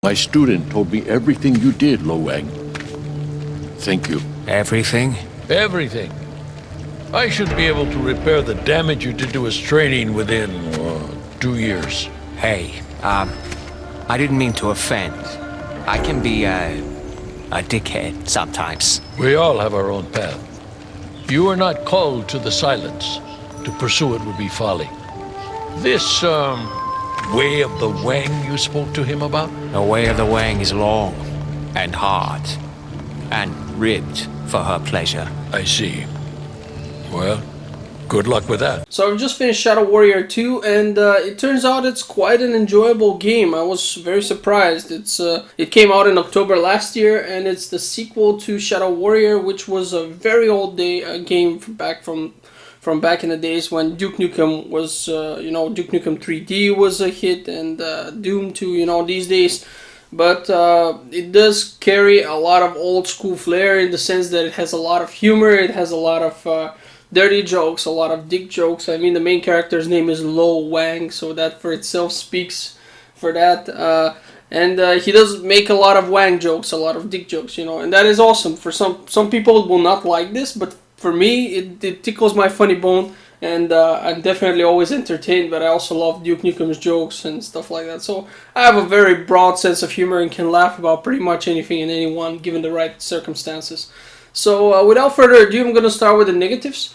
My student told me everything you did, Lo Wang. Thank you. Everything? Everything. I should be able to repair the damage you did to his training within 2 years. Hey, I didn't mean to offend. I can be, a dickhead sometimes. We all have our own path. You are not called to the silence. To pursue it would be folly. This, way of the Wang you spoke to him about? The way of the Wang is long, and hard, and ribbed for her pleasure. I see. Well, good luck with that. So I've just finished Shadow Warrior 2, and it turns out it's quite an enjoyable game. I was very surprised. It came out in October last year, and it's the sequel to Shadow Warrior, which was a very old game from back in the days when Duke Nukem was, Duke Nukem 3D was a hit, and Doom 2, these days. But it does carry a lot of old school flair in the sense that it has a lot of humor, it has a lot of dirty jokes, a lot of dick jokes. I mean, the main character's name is Lo Wang, so that for itself speaks for that. And he does make a lot of Wang jokes, a lot of dick jokes, and that is awesome. For some people will not like this, but for me, it tickles my funny bone, and I'm definitely always entertained, but I also love Duke Nukem's jokes and stuff like that. So I have a very broad sense of humor and can laugh about pretty much anything and anyone, given the right circumstances. So without further ado, I'm going to start with the negatives.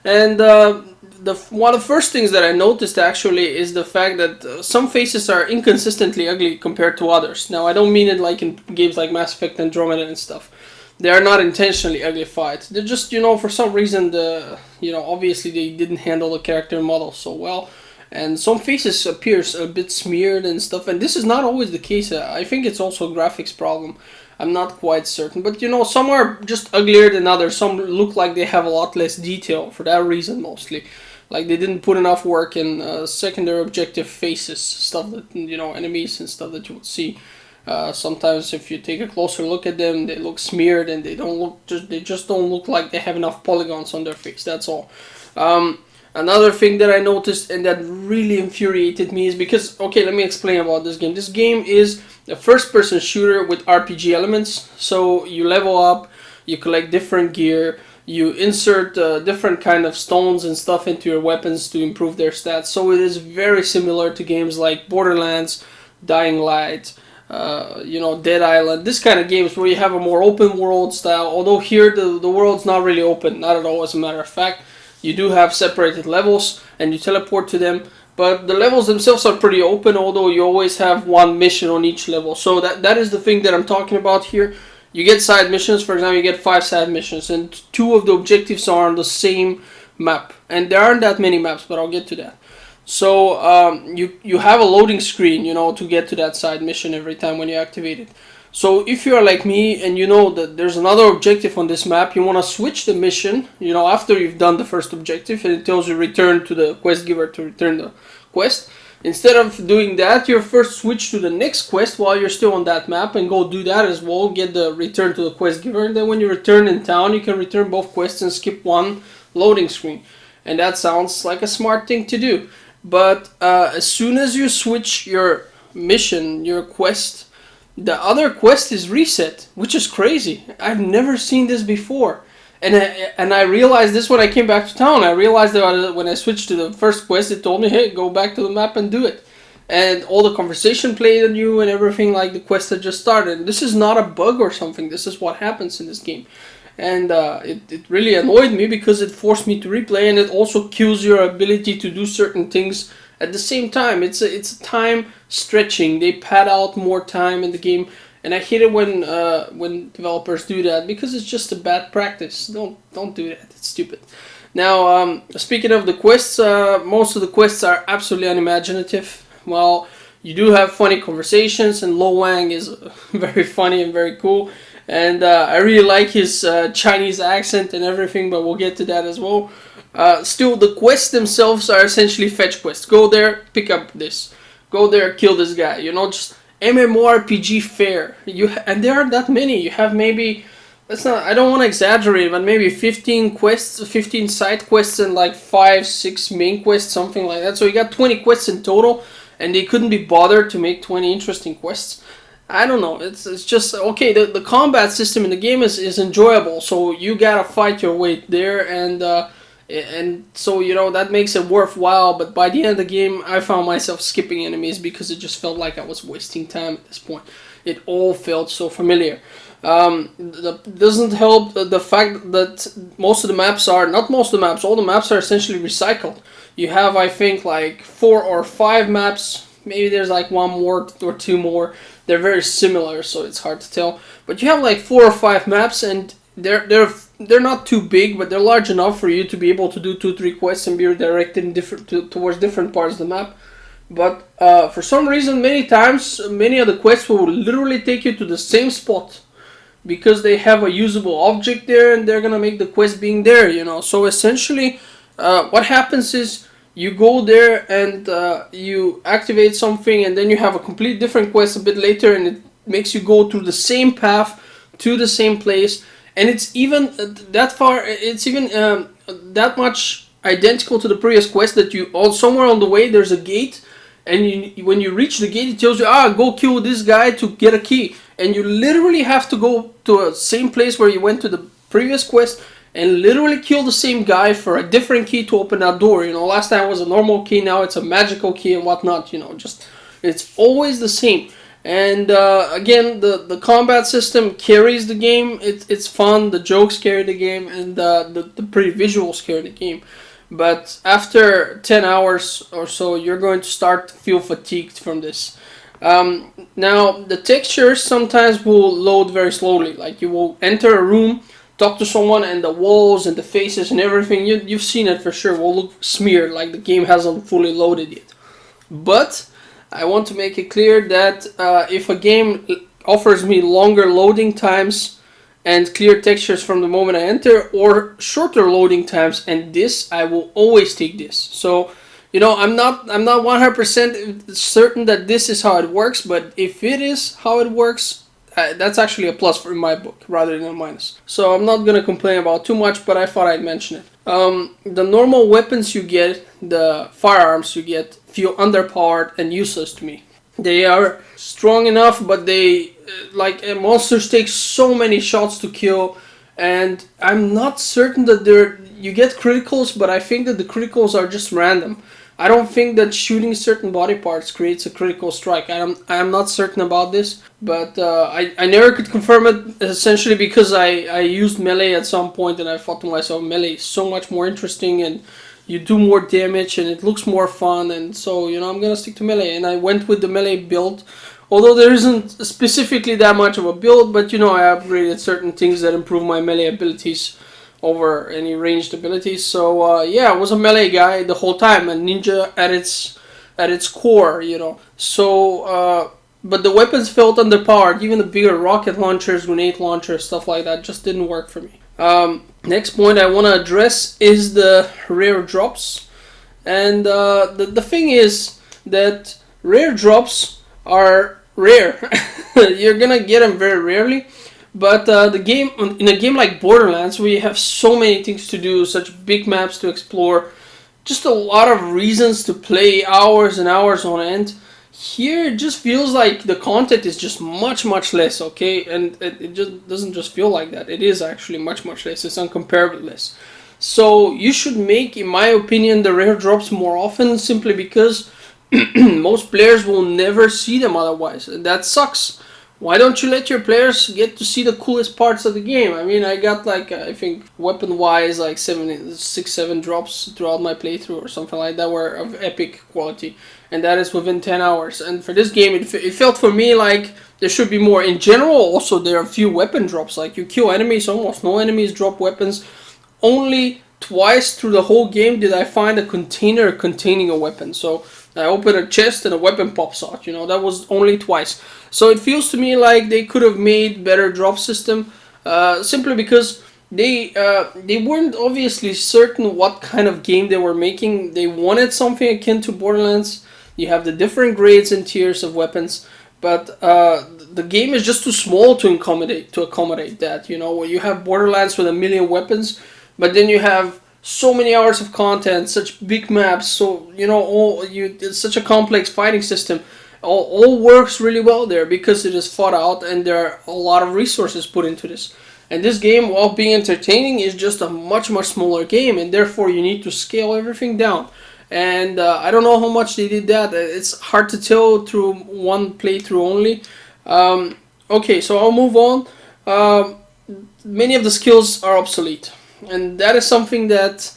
And one of the first things that I noticed actually is the fact that some faces are inconsistently ugly compared to others. Now, I don't mean it like in games like Mass Effect Andromeda and stuff. They are not intentionally uglified. They're just, for some reason, obviously they didn't handle the character model so well. And some faces appears a bit smeared and stuff. And this is not always the case. I think it's also a graphics problem. I'm not quite certain. But, some are just uglier than others. Some look like they have a lot less detail for that reason mostly. Like they didn't put enough work in secondary objective faces, stuff that, enemies and stuff that you would see. Sometimes if you take a closer look at them, they look smeared and they just don't look like they have enough polygons on their face. That's all. Another thing that I noticed and that really infuriated me is because, okay, let me explain about this game. This game is a first-person shooter with RPG elements. So you level up, you collect different gear, you insert different kind of stones and stuff into your weapons to improve their stats. So it is very similar to games like Borderlands, Dying Light, Dead Island, this kind of games where you have a more open world style. Although here the world's not really open, not at all. As a matter of fact, you do have separated levels and you teleport to them, but the levels themselves are pretty open, although you always have one mission on each level. So that is the thing that I'm talking about here. You get side missions. For example, you get 5 side missions, and 2 of the objectives are on the same map, and there aren't that many maps, but I'll get to that. So you have a loading screen, to get to that side mission every time when you activate it. So if you are like me and you know that there's another objective on this map, you want to switch the mission, after you've done the first objective, and it tells you return to the quest giver to return the quest. Instead of doing that, you first switch to the next quest while you're still on that map and go do that as well, get the return to the quest giver, and then when you return in town, you can return both quests and skip one loading screen. And that sounds like a smart thing to do. But as soon as you switch your mission, your quest, the other quest is reset, which is crazy. I've never seen this before. And I realized this when I came back to town. I realized that when I switched to the first quest, it told me, hey, go back to the map and do it. And all the conversation played on you and everything like the quest had just started. This is not a bug or something. This is what happens in this game. And it really annoyed me because it forced me to replay, and it also kills your ability to do certain things at the same time. It's a time stretching. They pad out more time in the game, and I hate it when developers do that because it's just a bad practice. Don't do that. It's stupid. Now, speaking of the quests, most of the quests are absolutely unimaginative. Well, you do have funny conversations, and Lo Wang is very funny and very cool. And I really like his Chinese accent and everything, but we'll get to that as well. Still, the quests themselves are essentially fetch quests. Go there, pick up this. Go there, kill this guy. Just MMORPG fare. And there aren't that many. You have maybe, I don't want to exaggerate, but maybe 15 quests, 15 side quests, and like 5, 6 main quests, something like that. So you got 20 quests in total, and they couldn't be bothered to make 20 interesting quests. I don't know. It's just okay. The combat system in the game is enjoyable, so you gotta fight your way there, and so that makes it worthwhile. But by the end of the game, I found myself skipping enemies because it just felt like I was wasting time at this point. It all felt so familiar. Doesn't help the fact that most of the maps are not most of the maps. All the maps are essentially recycled. You have, I think, like 4 or 5 maps. Maybe there's like one more or two more. They're very similar, so it's hard to tell. But you have like 4 or 5 maps, and they're not too big, but they're large enough for you to be able to do 2-3 quests and be redirected in towards different parts of the map. But for some reason, many times, many of the quests will literally take you to the same spot because they have a usable object there, and they're gonna make the quest being there. So essentially, what happens is, you go there and you activate something, and then you have a complete different quest a bit later, and it makes you go through the same path to the same place, and it's even that far. It's even that much identical to the previous quest that somewhere on the way there's a gate, and when you reach the gate, it tells you, go kill this guy to get a key, and you literally have to go to the same place where you went to the previous quest and literally kill the same guy for a different key to open that door. Last time it was a normal key, now it's a magical key and whatnot. Just it's always the same. And again, the combat system carries the game. It's fun. The jokes carry the game, and the pretty visuals carry the game. But after 10 hours or so, you're going to start to feel fatigued from this. Now, the textures sometimes will load very slowly. Like, you will enter a room, talk to someone, and the walls and the faces and everything, you've seen it for sure, will look smeared, like the game hasn't fully loaded yet. But I want to make it clear that if a game offers me longer loading times and clear textures from the moment I enter, or shorter loading times and this, I will always take this. So I'm not 100% certain that this is how it works, but if it is how it works, that's actually a plus in my book rather than a minus. So I'm not gonna complain about too much, but I thought I'd mention it. The normal weapons you get, the firearms you get, feel underpowered and useless to me. They are strong enough, but they monsters take so many shots to kill, and I'm not certain that you get criticals, but I think that the criticals are just random. I don't think that shooting certain body parts creates a critical strike. I am not certain about this, but I never could confirm it, essentially because I used melee at some point, and I thought to myself, melee is so much more interesting, and you do more damage, and it looks more fun, and so I'm gonna stick to melee, and I went with the melee build. Although there isn't specifically that much of a build, but I upgraded certain things that improve my melee abilities over any ranged abilities. So yeah, I was a melee guy the whole time, a ninja at its core, So but the weapons felt underpowered. Even the bigger rocket launchers, grenade launchers, stuff like that just didn't work for me. Next point I want to address is the rare drops, and the thing is that rare drops are rare. You're gonna get them very rarely. But in a game like Borderlands, where you have so many things to do, such big maps to explore, just a lot of reasons to play hours and hours on end, here it just feels like the content is just much less, okay? And it just doesn't just feel like that. It is actually much less. It's uncomparably less. So you should make, in my opinion, the rare drops more often, simply because most players will never see them otherwise. And that sucks. Why don't you let your players get to see the coolest parts of the game? I mean, I got I think weapon-wise 6-7 drops throughout my playthrough or something like that were of epic quality. And that is within 10 hours. And for this game, it felt for me like there should be more. In general, also, there are a few weapon drops. Like, you kill enemies, almost no enemies drop weapons. Only twice through the whole game did I find a container containing a weapon. So I open a chest and a weapon pops out. That was only twice. So it feels to me like they could have made better drop system, simply because they weren't obviously certain what kind of game they were making. They wanted something akin to Borderlands. You have the different grades and tiers of weapons, but the game is just too small to accommodate that. Where you have Borderlands with 1 million weapons, but then you have so many hours of content, such big maps, so it's such a complex fighting system, all works really well there because it is thought out and there are a lot of resources put into this. And this game, while being entertaining, is just a much smaller game, and therefore you need to scale everything down. And I don't know how much they did that. It's hard to tell through one playthrough only. Okay, so I'll move on. Many of the skills are obsolete, and that is something that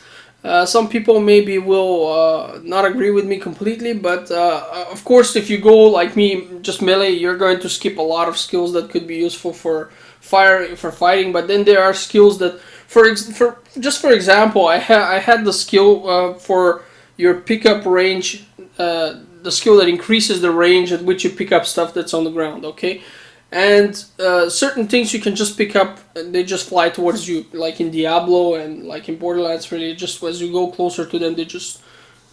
some people maybe will not agree with me completely, but of course if you go like me, just melee, you're going to skip a lot of skills that could be useful for fighting. But then there are skills that, for example, I had the skill for your pickup range, the skill that increases the range at which you pick up stuff that's on the ground, okay? And certain things you can just pick up and they just fly towards you, like in Diablo and like in Borderlands, really. Just as you go closer to them, they just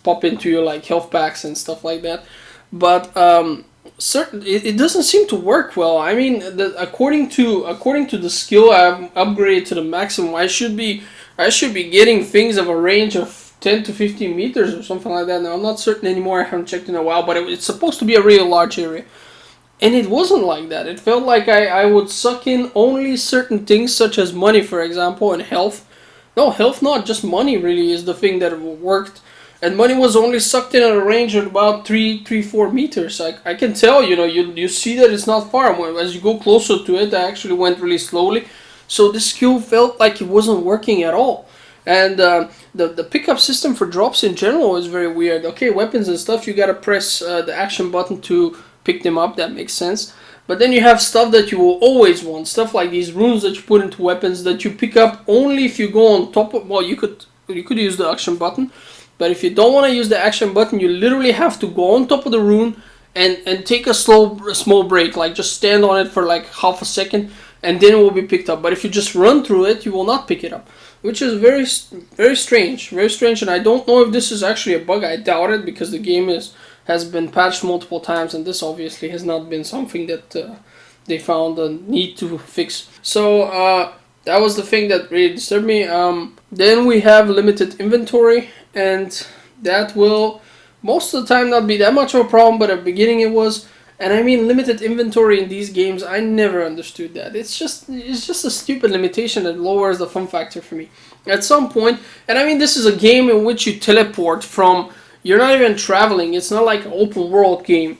pop into your like health packs and stuff like that. But it doesn't seem to work well. I mean, according to the skill I've upgraded to the maximum, I should be getting things of a range of 10 to 15 meters or something like that. Now I'm not certain anymore. I haven't checked in a while, but it's supposed to be a really large area. And it wasn't like that. It felt like I would suck in only certain things, such as money, for example, and health. No, health not, just money really is the thing that worked. And money was only sucked in at a range of about 4 meters. I can tell, you see that it's not far. As you go closer to it, I actually went really slowly. So this skill felt like it wasn't working at all. And the pickup system for drops in general is very weird. Okay, weapons and stuff, you gotta press the action button to pick them up. That makes sense. But then you have stuff that you will always want, stuff like these runes that you put into weapons that you pick up only if you go on top of. Well, you could use the action button, but if you don't want to use the action button, you literally have to go on top of the rune and take a small break, like just stand on it for like half a second, and then it will be picked up. But if you just run through it, you will not pick it up, which is very strange, and I don't know if this is actually a bug. I doubt it, because the game has been patched multiple times, and this obviously has not been something that they found a need to fix. So that was the thing that really disturbed me. Then we have limited inventory, and that will most of the time not be that much of a problem, but at the beginning it was. And I mean, limited inventory in these games, I never understood that. It's just a stupid limitation that lowers the fun factor for me. At some point, and I mean, this is a game in which you teleport from. You're not even traveling. It's not like an open world game.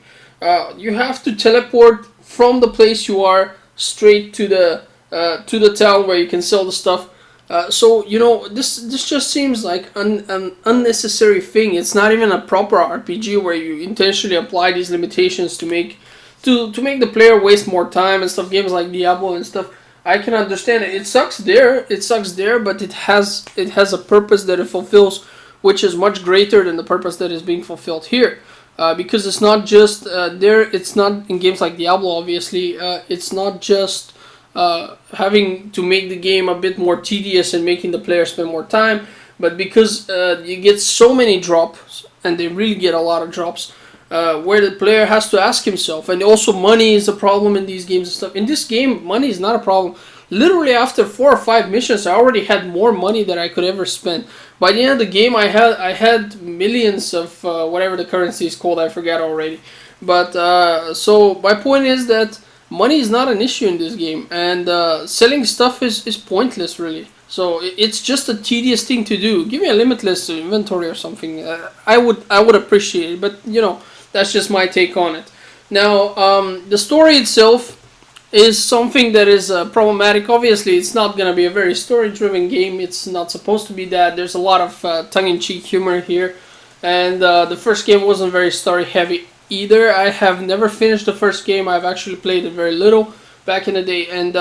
You have to teleport from the place you are straight to the town where you can sell the stuff. So this just seems like an unnecessary thing. It's not even a proper RPG where you intentionally apply these limitations to make the player waste more time and stuff. Games like Diablo and stuff, I can understand it. It sucks there, but it has a purpose that it fulfills, which is much greater than the purpose that is being fulfilled here. Because it's not just it's not in games like Diablo, obviously. It's not just having to make the game a bit more tedious and making the player spend more time, but because you get so many drops, and they really get a lot of drops, where the player has to ask himself. And also money is a problem in these games and stuff. In this game, money is not a problem. Literally after 4 or 5 missions, I already had more money than I could ever spend. By the end of the game, I had millions of whatever the currency is called. I forgot already. But so my point is that money is not an issue in this game, and selling stuff is pointless, really. So it's just a tedious thing to do. Give me a limitless inventory or something. I would appreciate it, but that's just my take on it. Now the story itself is something that is problematic. Obviously, it's not going to be a very story-driven game. It's not supposed to be that. There's a lot of tongue-in-cheek humor here, and the first game wasn't very story-heavy either. I have never finished the first game. I've actually played it very little back in the day, and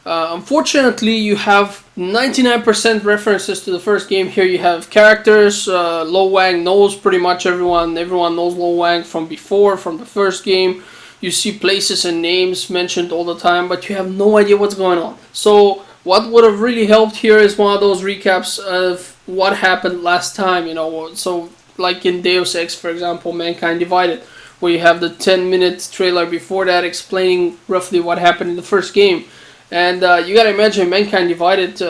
unfortunately, you have 99% references to the first game. Here you have characters. Lo Wang knows pretty much everyone. Everyone knows Lo Wang from before, from the first game. You see places and names mentioned all the time, but you have no idea what's going on. So what would have really helped here is one of those recaps of what happened last time, So like in Deus Ex, for example, Mankind Divided, where you have the 10-minute trailer before that explaining roughly what happened in the first game. And you gotta imagine, Mankind Divided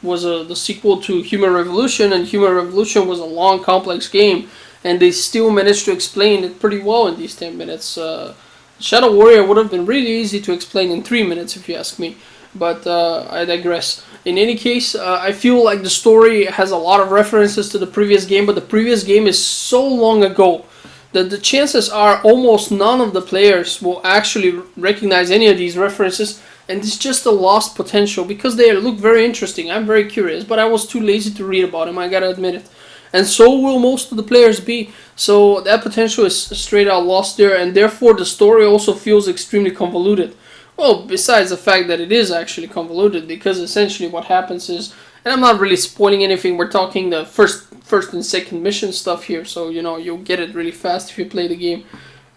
was the sequel to Human Revolution, and Human Revolution was a long, complex game. and they still managed to explain it pretty well in these 10 minutes. Shadow Warrior would have been really easy to explain in 3 minutes if you ask me, but I digress. In any case, I feel like the story has a lot of references to the previous game, but the previous game is so long ago that the chances are almost none of the players will actually recognize any of these references, and it's just a lost potential because they look very interesting. I'm very curious, but I was too lazy to read about them, I gotta admit it. And so will most of the players be. So that potential is straight out lost there, and therefore the story also feels extremely convoluted. Well, besides the fact that it is actually convoluted, because essentially what happens is, and I'm not really spoiling anything, we're talking the first and second mission stuff here, so you know, you'll get it really fast if you play the game.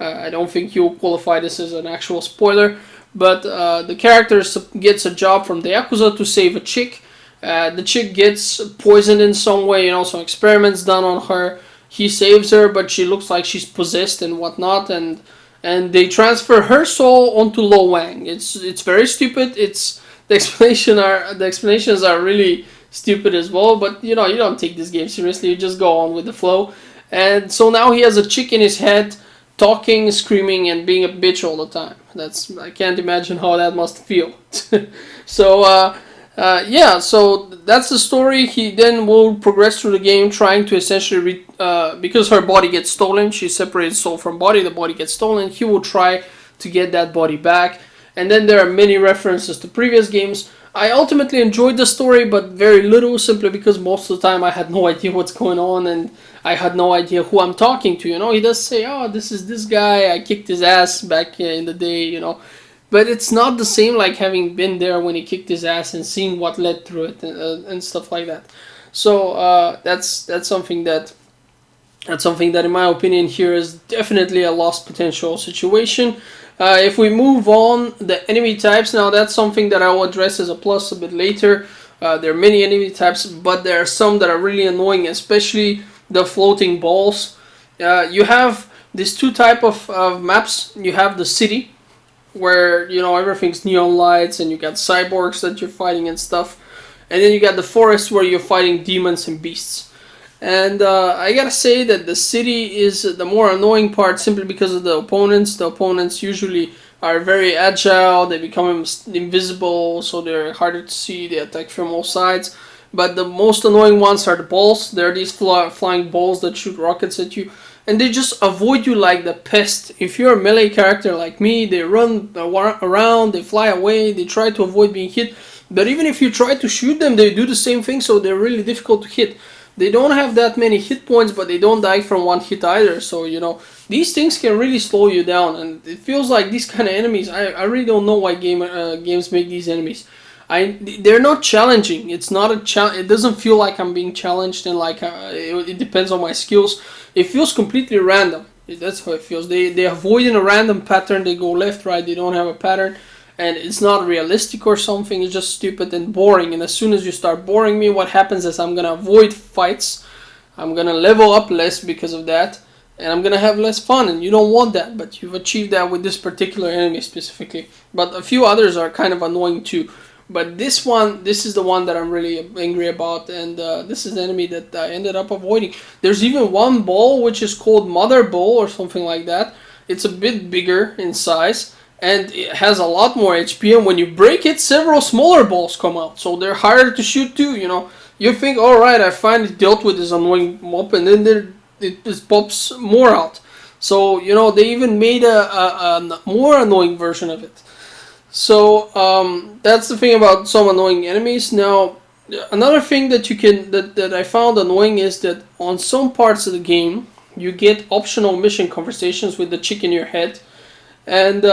I don't think you'll qualify this as an actual spoiler, but the character gets a job from the Yakuza to save a chick. The chick gets poisoned in some way, you know, some experiments done on her. He saves her, but she looks like she's possessed and whatnot, and they transfer her soul onto Lo Wang. It's very stupid. The explanations are really stupid as well, but you know, you don't take this game seriously, you just go on with the flow. And so now he has a chick in his head, talking, screaming, and being a bitch all the time. I can't imagine how that must feel. So yeah, so that's the story. He then will progress through the game trying to essentially, because her body gets stolen, she separates soul from body, the body gets stolen, he will try to get that body back. And then there are many references to previous games. I ultimately enjoyed the story, but very little, simply because most of the time I had no idea what's going on, and I had no idea who I'm talking to, you know. He does say, oh, this is this guy, I kicked his ass back in the day, you know. But it's not the same like having been there when he kicked his ass and seeing what led through it and stuff like that. So that's something that in my opinion here is definitely a lost potential situation. If we move on, the enemy types, now that's something that I will address as a plus a bit later. There are many enemy types, but there are some that are really annoying, especially the floating balls. You have these two type of maps. You have the city, where, you know, everything's neon lights and you got cyborgs that you're fighting and stuff, and then you got the forest where you're fighting demons and beasts. And I gotta say that the city is the more annoying part, simply because of the opponents. The opponents usually are very agile, they become invisible, so they're harder to see, they attack from all sides. But the most annoying ones are the balls. They're these flying balls that shoot rockets at you, and they just avoid you like the pest. If you're a melee character like me, they run around, they fly away, they try to avoid being hit. But even if you try to shoot them, they do the same thing, so they're really difficult to hit. They don't have that many hit points, but they don't die from one hit either. So, you know, these things can really slow you down, and it feels like these kind of enemies, I really don't know why games make these enemies. They're not challenging. It's not a it doesn't feel like I'm being challenged, and like it depends on my skills. It feels completely random. That's how it feels. They avoid in a random pattern. They go left, right. They don't have a pattern, and it's not realistic or something. It's just stupid and boring. And as soon as you start boring me, what happens is I'm gonna avoid fights. I'm gonna level up less because of that, and I'm gonna have less fun. And you don't want that, but you've achieved that with this particular enemy specifically. But a few others are kind of annoying too. But this is the one that I'm really angry about, and this is the enemy that I ended up avoiding. There's even one ball which is called Mother Ball or something like that. It's a bit bigger in size, and it has a lot more HP, and when you break it, several smaller balls come out, so they're harder to shoot too, you know. You think, alright, I finally dealt with this annoying mob, and then it just pops more out. So, you know, they even made a more annoying version of it. So that's the thing about some annoying enemies. Now, another thing that that I found annoying is that on some parts of the game you get optional mission conversations with the chick in your head, and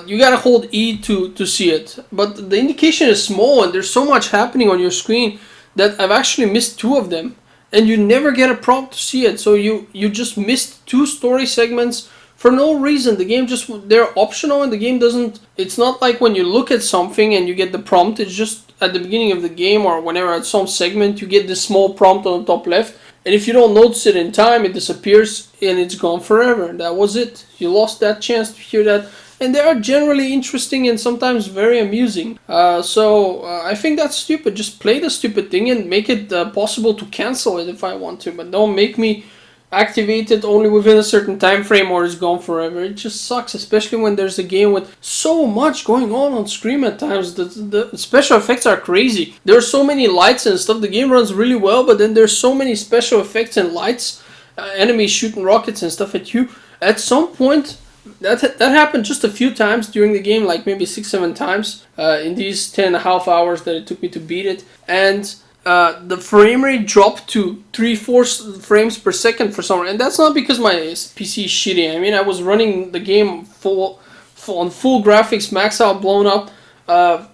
you gotta hold E to see it. But the indication is small, and there's so much happening on your screen that I've actually missed 2 of them, and you never get a prompt to see it. So you just missed 2 story segments for no reason. The game they're optional, and the game doesn't, it's not like when you look at something and you get the prompt. It's just at the beginning of the game, or whenever at some segment you get this small prompt on the top left, and if you don't notice it in time, it disappears and it's gone forever. That was it. You lost that chance to hear that, and they are generally interesting and sometimes very amusing. So I think that's stupid. Just play the stupid thing and make it possible to cancel it if I want to, but don't make me activated only within a certain time frame or is gone forever. It just sucks, especially when there's a game with so much going on screen at times. The special effects are crazy. There are so many lights and stuff. The game runs really well, but then there's so many special effects and lights, enemies shooting rockets and stuff at you. At some point, that happened just a few times during the game, like maybe 6-7 times in these 10.5 hours that it took me to beat it. And the frame rate dropped to 3-4 frames per second for some reason. And that's not because my PC is shitty. I mean, I was running the game on full graphics, max out, blown up,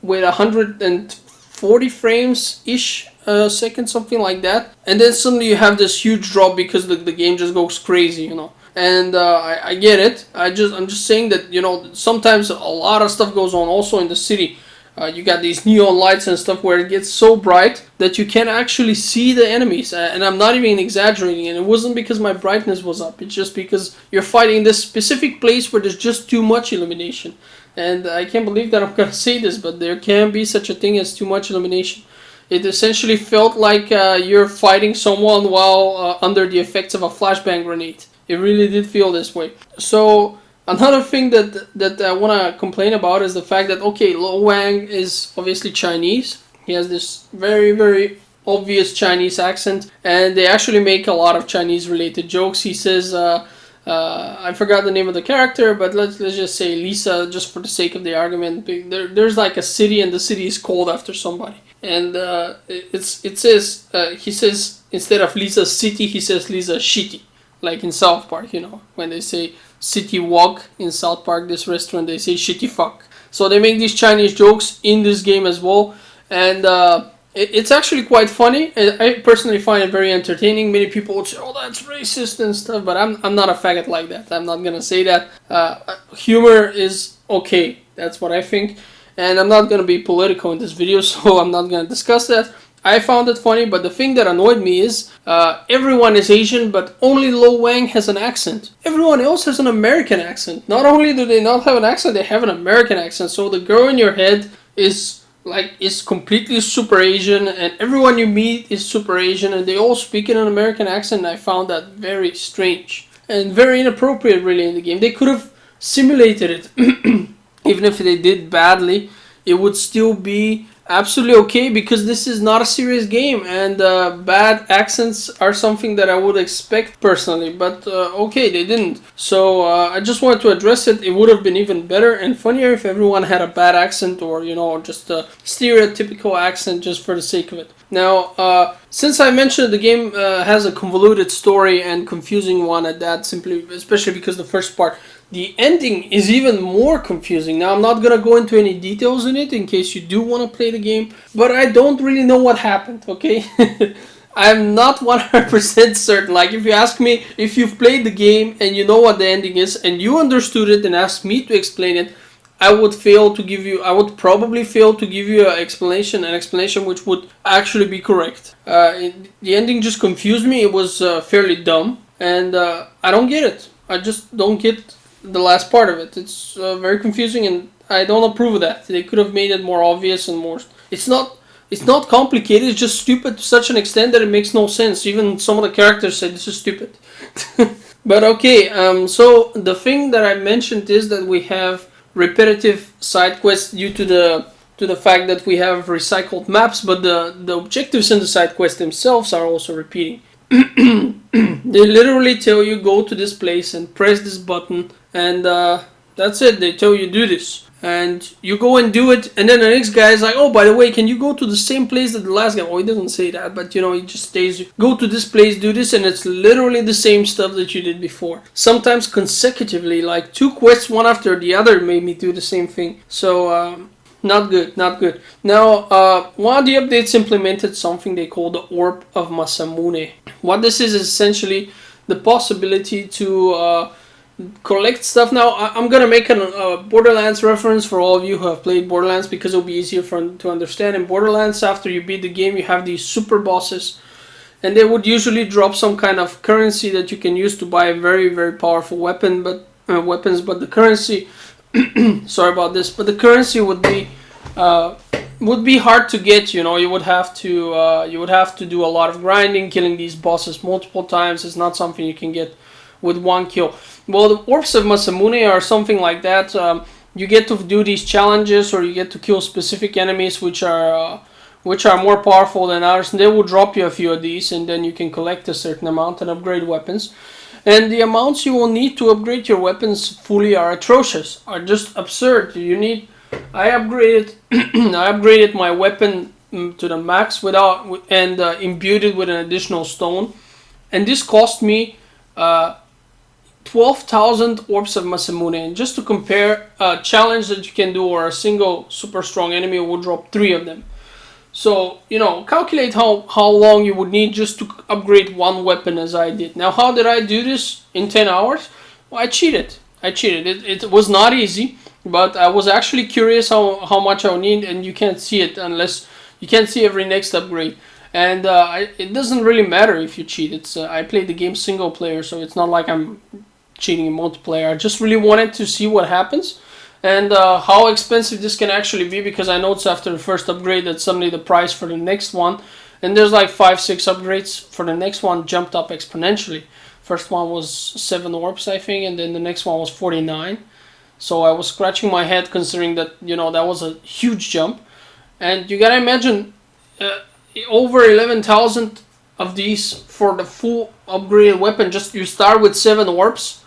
with 140 frames-ish second, something like that. And then suddenly you have this huge drop because the game just goes crazy, you know. And I get it. I'm just saying that, you know, sometimes a lot of stuff goes on also in the city. You got these neon lights and stuff where it gets so bright that you can't actually see the enemies. And I'm not even exaggerating. And it wasn't because my brightness was up. It's just because you're fighting this specific place where there's just too much illumination. And I can't believe that I'm going to say this, but there can be such a thing as too much illumination. It essentially felt like you're fighting someone while under the effects of a flashbang grenade. It really did feel this way. So another thing that I want to complain about is the fact that, okay, Lo Wang is obviously Chinese. He has this very, very obvious Chinese accent, and they actually make a lot of Chinese related jokes. He says, I forgot the name of the character, but let's just say Lisa, just for the sake of the argument. There's like a city, and the city is called after somebody. And he says, instead of Lisa City, he says Lisa Shitty. Like in South Park, you know, when they say City Walk in South Park, this restaurant, they say shitty fuck. So they make these Chinese jokes in this game as well. And it's actually quite funny. I personally find it very entertaining. Many people would say, oh, that's racist and stuff. But I'm not a faggot like that. I'm not going to say that. Humor is okay. That's what I think. And I'm not going to be political in this video, so I'm not going to discuss that. I found it funny, but the thing that annoyed me is everyone is Asian, but only Lo Wang has an accent. Everyone else has an American accent. Not only do they not have an accent, they have an American accent. So the girl in your head is completely super Asian, and everyone you meet is super Asian, and they all speak in an American accent. And I found that very strange and very inappropriate, really, in the game. They could have simulated it. Even if they did badly, it would still be absolutely okay, because this is not a serious game, and bad accents are something that I would expect personally, but okay, they didn't. So I just wanted to address it. It would have been even better and funnier if everyone had a bad accent, or, you know, just a stereotypical accent just for the sake of it. Now, since I mentioned the game has a convoluted story and confusing one at that, especially because the first part, the ending is even more confusing. Now, I'm not going to go into any details in it in case you do want to play the game, but I don't really know what happened, okay? I'm not 100% certain. Like, if you ask me if you've played the game and you know what the ending is and you understood it and asked me to explain it, I would probably fail to give you an explanation which would actually be correct. The ending just confused me. It was fairly dumb, and I don't get it. I just don't get the last part of it. It's very confusing, and I don't approve of that. They could have made it more obvious and more. It's not complicated. It's just stupid to such an extent that it makes no sense. Even some of the characters say this is stupid. But okay, so the thing that I mentioned is that we have repetitive side quests due to the fact that we have recycled maps, but the objectives in the side quests themselves are also repeating. They literally tell you go to this place and press this button, and that's it. They tell you do this, and you go and do it, and then the next guy is like, oh, by the way, can you go to the same place that the last guy? Oh, he doesn't say that, but you know, he just stays, go to this place, do this, and it's literally the same stuff that you did before. Sometimes consecutively, like 2 quests one after the other made me do the same thing. So not good. Now, one of the updates implemented something they call the Orb of Masamune. What this is essentially the possibility to collect stuff. Now, I'm gonna make a Borderlands reference for all of you who have played Borderlands, because it'll be easier to understand. In Borderlands, after you beat the game, you have these super bosses, and they would usually drop some kind of currency that you can use to buy a very, very powerful weapon, but the currency sorry about this, but the currency would be would be hard to get. You know, you would have to do a lot of grinding, killing these bosses multiple times. It's not something you can get with one kill. Well, the Orbs of Masamune are something like that. You get to do these challenges, or you get to kill specific enemies which are more powerful than others, and they will drop you a few of these, and then you can collect a certain amount and upgrade weapons. And the amounts you will need to upgrade your weapons fully are atrocious, are just absurd. I upgraded my weapon to the max imbued it with an additional stone, and this cost me 12,000 Orbs of Masamune. And just to compare, a challenge that you can do or a single super strong enemy will drop 3 of them. So, you know, calculate how long you would need just to upgrade one weapon as I did. Now, how did I do this in 10 hours? Well, I cheated. It was not easy, but I was actually curious how much I would need, and you can't see it unless you can't see every next upgrade. And it doesn't really matter if you cheat. I played the game single player, so it's not like I'm cheating in multiplayer. I just really wanted to see what happens. And how expensive this can actually be, because I noticed after the first upgrade that suddenly the price for the next one, and there's like 5-6 upgrades for the next one, jumped up exponentially. First one was 7 orbs, I think, and then the next one was 49. So I was scratching my head considering that, you know, that was a huge jump. And you gotta imagine over 11,000 of these for the full upgraded weapon. Just you start with 7 orbs.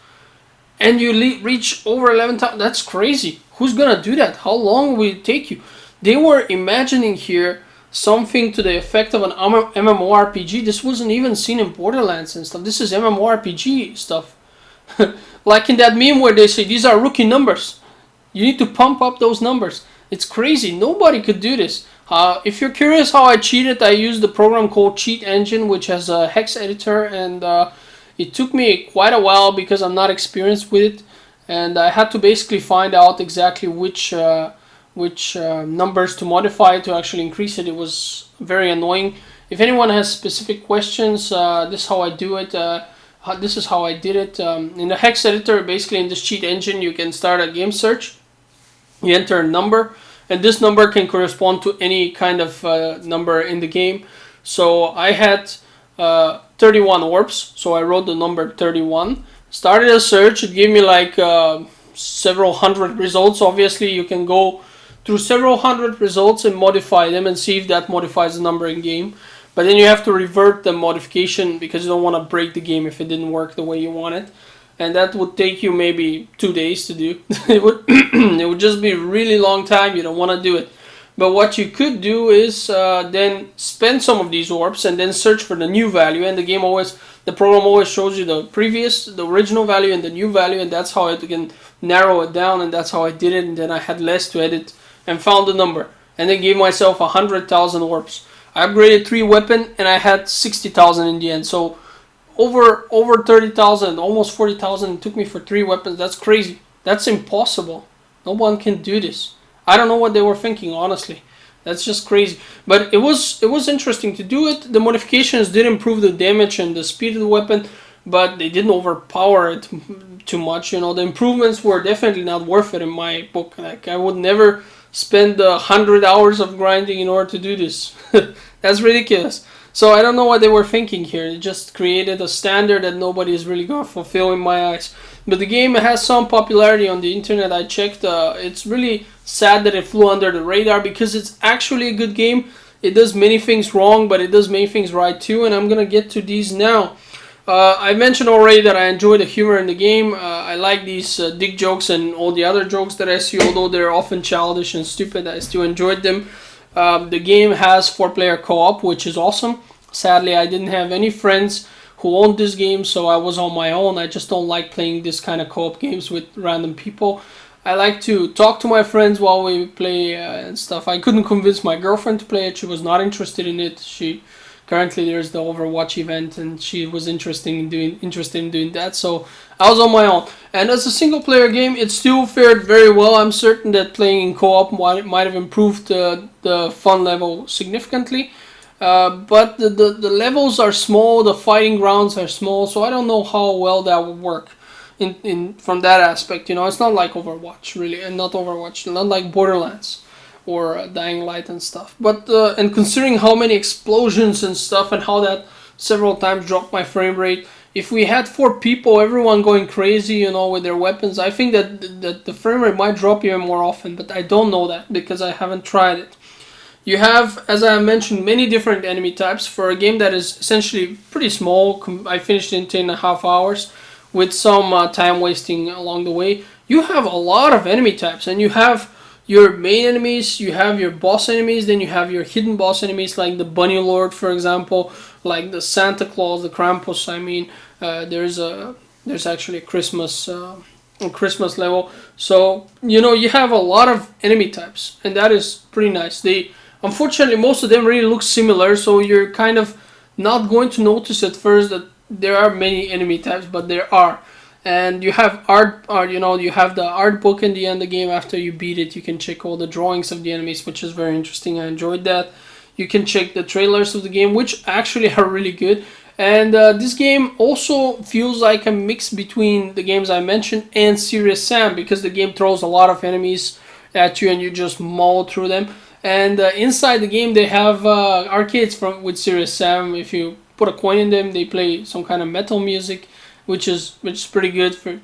And you reach over 11,000. That's crazy. Who's gonna do that? How long will it take you? They were imagining here something to the effect of an MMORPG. This wasn't even seen in Borderlands and stuff. This is MMORPG stuff. Like in that meme where they say these are rookie numbers. You need to pump up those numbers. It's crazy. Nobody could do this. If you're curious how I cheated, I used a program called Cheat Engine, which has a hex editor, and it took me quite a while because I'm not experienced with it, and I had to basically find out exactly which numbers to modify to actually increase it. It was very annoying. If anyone has specific questions, this is how I do it. This is how I did it. In the hex editor, basically in this cheat engine, you can start a game search. You enter a number, and this number can correspond to any kind of number in the game. So I had 31 orbs, so I wrote the number 31. Started a search. It gave me like several hundred results. Obviously, you can go through several hundred results and modify them and see if that modifies the number in game. But then you have to revert the modification because you don't want to break the game if it didn't work the way you want it. And that would take you maybe 2 days to do. It would just be a really long time. You don't want to do it. But what you could do is then spend some of these orbs and then search for the new value. And the program always shows you the original value and the new value, and that's how it can narrow it down. And that's how I did it. And then I had less to edit and found the number, and then gave myself 100,000 orbs. I upgraded 3 weapons, and I had 60,000 in the end. So over 30,000, almost 40,000 it took me for 3 weapons. That's crazy. That's impossible. No one can do this. I don't know what they were thinking, honestly. That's just crazy. But it was interesting to do it. The modifications did improve the damage and the speed of the weapon, but they didn't overpower it too much. You know, the improvements were definitely not worth it in my book. Like, I would never spend 100 hours of grinding in order to do this. That's ridiculous. So I don't know what they were thinking here. It just created a standard that nobody is really going to fulfill in my eyes. But the game has some popularity on the internet. I checked. It's really sad that it flew under the radar because it's actually a good game. It does many things wrong, but it does many things right too. And I'm going to get to these now. I mentioned already that I enjoy the humor in the game. I like these dick jokes and all the other jokes that I see, although they're often childish and stupid. I still enjoyed them. The game has 4-player co-op, which is awesome. Sadly, I didn't have any friends who owned this game, so I was on my own. I just don't like playing this kind of co-op games with random people. I like to talk to my friends while we play and stuff. I couldn't convince my girlfriend to play it. She was not interested in it. Currently there's the Overwatch event, and she was interested in doing that, so I was on my own. And as a single player game, it still fared very well. I'm certain that playing in co-op might have improved the fun level significantly, but the levels are small, the fighting grounds are small, so I don't know how well that would work from that aspect. You know, it's not like Overwatch really, and not like Borderlands. or Dying Light and stuff. But and considering how many explosions and stuff and how that several times dropped my frame rate, if we had 4 people, everyone going crazy, you know, with their weapons, I think that the frame rate might drop even more often, but I don't know that because I haven't tried it. You have, as I mentioned, many different enemy types for a game that is essentially pretty small. I finished in 10.5 hours with some time wasting along the way. You have a lot of enemy types, and you have your main enemies, you have your boss enemies, then you have your hidden boss enemies like the Bunny Lord, for example, like the Santa Claus, the Krampus. I mean, there's actually a Christmas level. So you know you have a lot of enemy types, and that is pretty nice. Unfortunately, most of them really look similar, so you're kind of not going to notice at first that there are many enemy types, but there are. And you have you have the art book in the end of the game. After you beat it, you can check all the drawings of the enemies, which is very interesting. I enjoyed that. You can check the trailers of the game, which actually are really good. And this game also feels like a mix between the games I mentioned and Serious Sam, because the game throws a lot of enemies at you and you just maul through them. And inside the game, they have arcades with Serious Sam. If you put a coin in them, they play some kind of metal music, which is pretty good for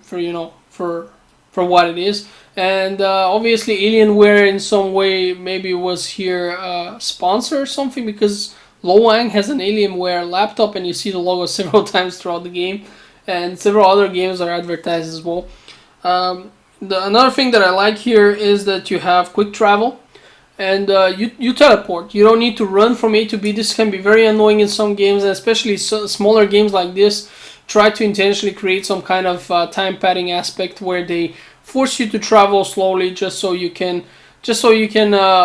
what it is. And obviously, Alienware in some way maybe was here sponsor or something, because Lowang has an Alienware laptop, and you see the logo several times throughout the game, and several other games are advertised as well. Another thing that I like here is that you have quick travel. And you teleport. You don't need to run from A to B. This can be very annoying in some games, and especially smaller games like this try to intentionally create some kind of time padding aspect where they force you to travel slowly just so you can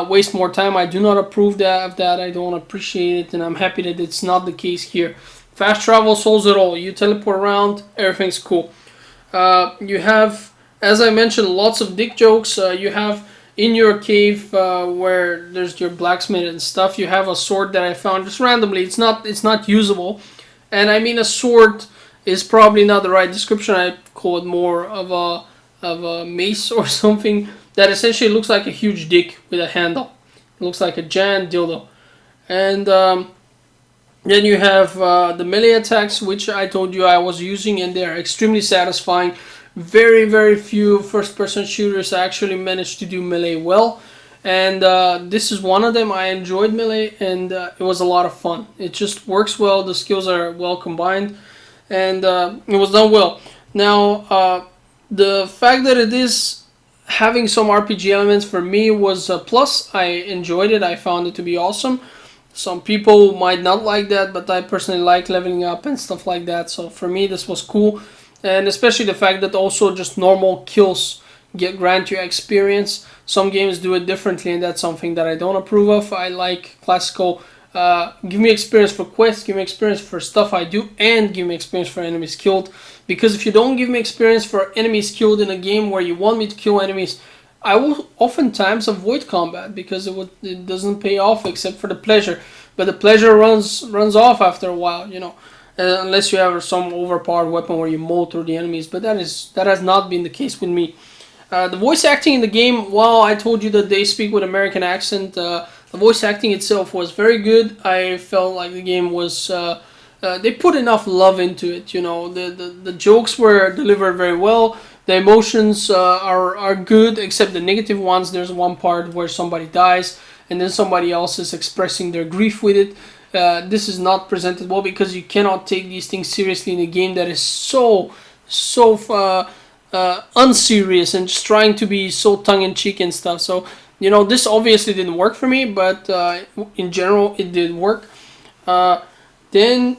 waste more time. I do not approve of that. I don't appreciate it, and I'm happy that it's not the case here. Fast travel solves it all. You teleport around, everything's cool. You have, as I mentioned, lots of dick jokes. You have in your cave where there's your blacksmith and stuff, you have a sword that I found just randomly. It's not usable, and I mean a sword is probably not the right description. I call it more of a mace or something that essentially looks like a huge dick with a handle. It looks like a giant dildo. And then you have the melee attacks, which I told you I was using, and they are extremely satisfying. Very, very few first-person shooters actually manage to do melee well, and this is one of them. I enjoyed melee, and it was a lot of fun. It just works well. The skills are well combined, and it was done well. Now, the fact that it is having some RPG elements for me was a plus. I enjoyed it. I found it to be awesome. Some people might not like that, but I personally like leveling up and stuff like that. So for me, this was cool. And especially the fact that also just normal kills grant you experience. Some games do it differently, and that's something that I don't approve of. I like classical, give me experience for quests, give me experience for stuff I do, and give me experience for enemies killed. Because if you don't give me experience for enemies killed in a game where you want me to kill enemies, I will oftentimes avoid combat because it doesn't pay off except for the pleasure. But the pleasure runs off after a while, you know. Unless you have some overpowered weapon where you mow through the enemies, but that has not been the case with me. The voice acting in the game, while I told you that they speak with American accent, the voice acting itself was very good. I felt like the game was they put enough love into it. You know, the jokes were delivered very well. The emotions are good, except the negative ones. There's one part where somebody dies, and then somebody else is expressing their grief with it. This is not presented well because you cannot take these things seriously in a game that is so unserious and just trying to be so tongue-in-cheek and stuff. So, you know, this obviously didn't work for me, but in general it did work. Then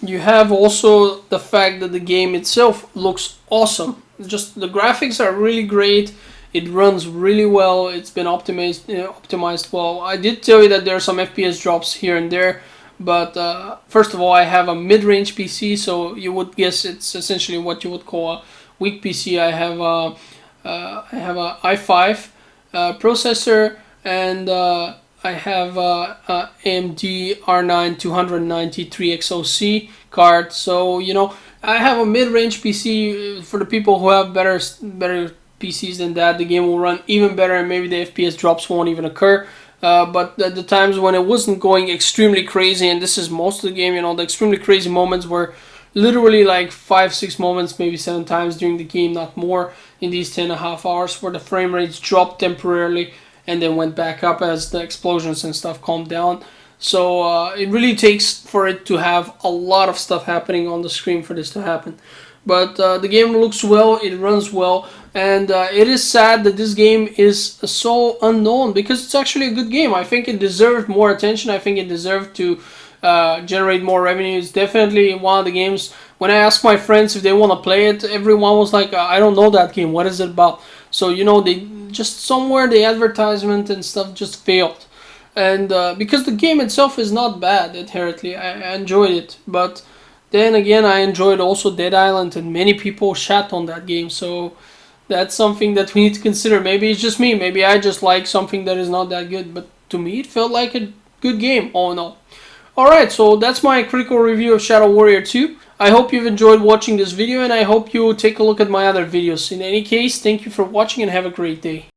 you have also the fact that the game itself looks awesome. Just the graphics are really great. It runs really well. It's been optimized well. I did tell you that there are some FPS drops here and there, but first of all, I have a mid-range PC, so you would guess it's essentially what you would call a weak PC. I have a i5 processor, and I have a AMD R9 293 XOC card. So you know, I have a mid-range PC for the people who have better PCs than that, the game will run even better, and maybe the FPS drops won't even occur. But at the times when it wasn't going extremely crazy, and this is most of the game, you know, the extremely crazy moments were literally like 5-6 moments, maybe 7 times during the game, not more, in these 10.5 hours, where the frame rates dropped temporarily and then went back up as the explosions and stuff calmed down. So it really takes for it to have a lot of stuff happening on the screen for this to happen. But the game looks well, it runs well, and it is sad that this game is so unknown, because it's actually a good game. I think it deserved more attention. I think it deserved to generate more revenue. It's definitely one of the games, when I asked my friends if they want to play it, everyone was like, I don't know that game, what is it about? So, you know, they just somewhere the advertisement and stuff just failed. And because the game itself is not bad inherently, I enjoyed it, but then again, I enjoyed also Dead Island, and many people shat on that game, so that's something that we need to consider. Maybe it's just me, maybe I just like something that is not that good, but to me it felt like a good game all in all. Alright, so that's my critical review of Shadow Warrior 2. I hope you've enjoyed watching this video, and I hope you take a look at my other videos. In any case, thank you for watching and have a great day.